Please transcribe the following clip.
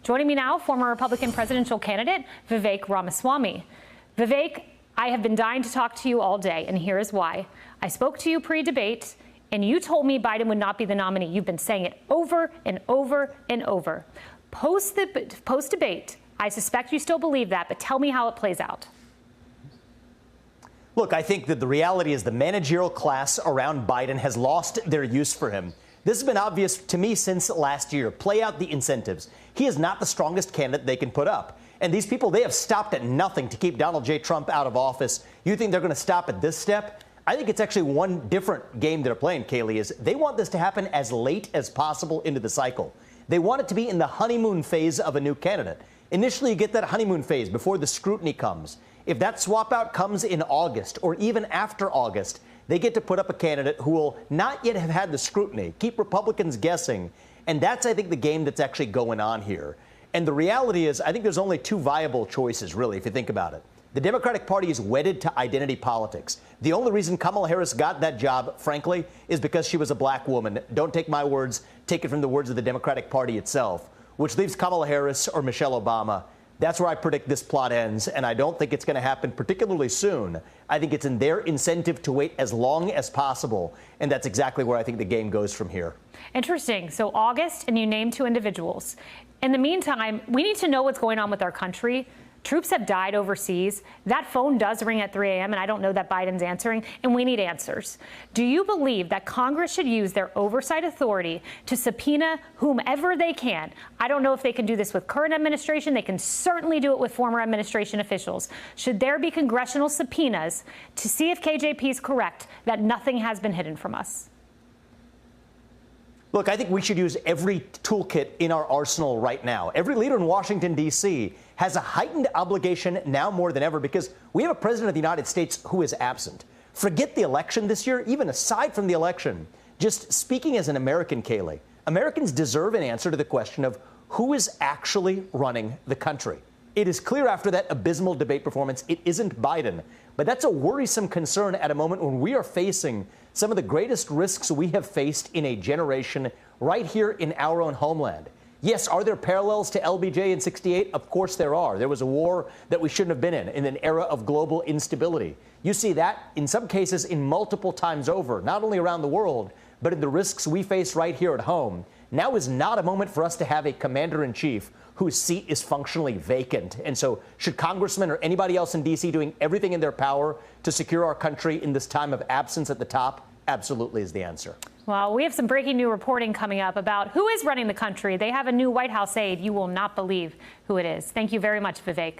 Joining me now, former Republican presidential candidate Vivek Ramaswamy. Vivek, I have been dying to talk to you all day, and here is why. I spoke to you pre-debate, and you told me Biden would not be the nominee. You've been saying it over and over and over. Post-debate, I suspect you still believe that, but tell me how it plays out. Look, I think that the reality is the managerial class around Biden has lost their use for him. This has been obvious to me since last year. Play out the incentives. He is not the strongest candidate they can put up. And these people, they have stopped at nothing to keep Donald J. Trump out of office. You think they're going to stop at this step? I think it's actually one different game they're playing, Kaylee, is they want this to happen as late as possible into the cycle. They want it to be in the honeymoon phase of a new candidate. Initially, you get that honeymoon phase before the scrutiny comes. If that swap out comes in August or even after August, they get to put up a candidate who will not yet have had the scrutiny, keep Republicans guessing. And that's, I think, the game that's actually going on here. And the reality is, I think there's only two viable choices, really, if you think about it. The Democratic Party is wedded to identity politics. The only reason Kamala Harris got that job, frankly, is because she was a black woman. Don't take my words, take it from the words of the Democratic Party itself, which leaves Kamala Harris or Michelle Obama. That's where I predict this plot ends, and I don't think it's going to happen particularly soon. I think it's in their incentive to wait as long as possible, and that's exactly where I think the game goes from here. Interesting. So August, and you named two individuals. In the meantime, we need to know what's going on with our country. Troops have died overseas. That phone does ring at 3 a.m., and I don't know that Biden's answering, and we need answers. Do you believe that Congress should use their oversight authority to subpoena whomever they can? I don't know if they can do this with current administration. They can certainly do it with former administration officials. Should there be congressional subpoenas to see if KJP is correct that nothing has been hidden from us? Look, I think we should use every toolkit in our arsenal right now. Every leader in Washington, D.C. has a heightened obligation now more than ever because we have a president of the United States who is absent. Forget the election this year, even aside from the election. Just speaking as an American, Kaylee, Americans deserve an answer to the question of who is actually running the country. It is clear after that abysmal debate performance, it isn't Biden. But that's a worrisome concern at a moment when we are facing some of the greatest risks we have faced in a generation right here in our own homeland. Yes, are there parallels to LBJ in '68? Of course there are. There was a war that we shouldn't have been in an era of global instability. You see that in some cases in multiple times over, not only around the world, but in the risks we face right here at home. Now is not a moment for us to have a commander-in-chief whose seat is functionally vacant. And so should congressmen or anybody else in D.C. doing everything in their power to secure our country in this time of absence at the top? Absolutely is the answer. Well, we have some breaking new reporting coming up about who is running the country. They have a new White House aide. You will not believe who it is. Thank you very much, Vivek.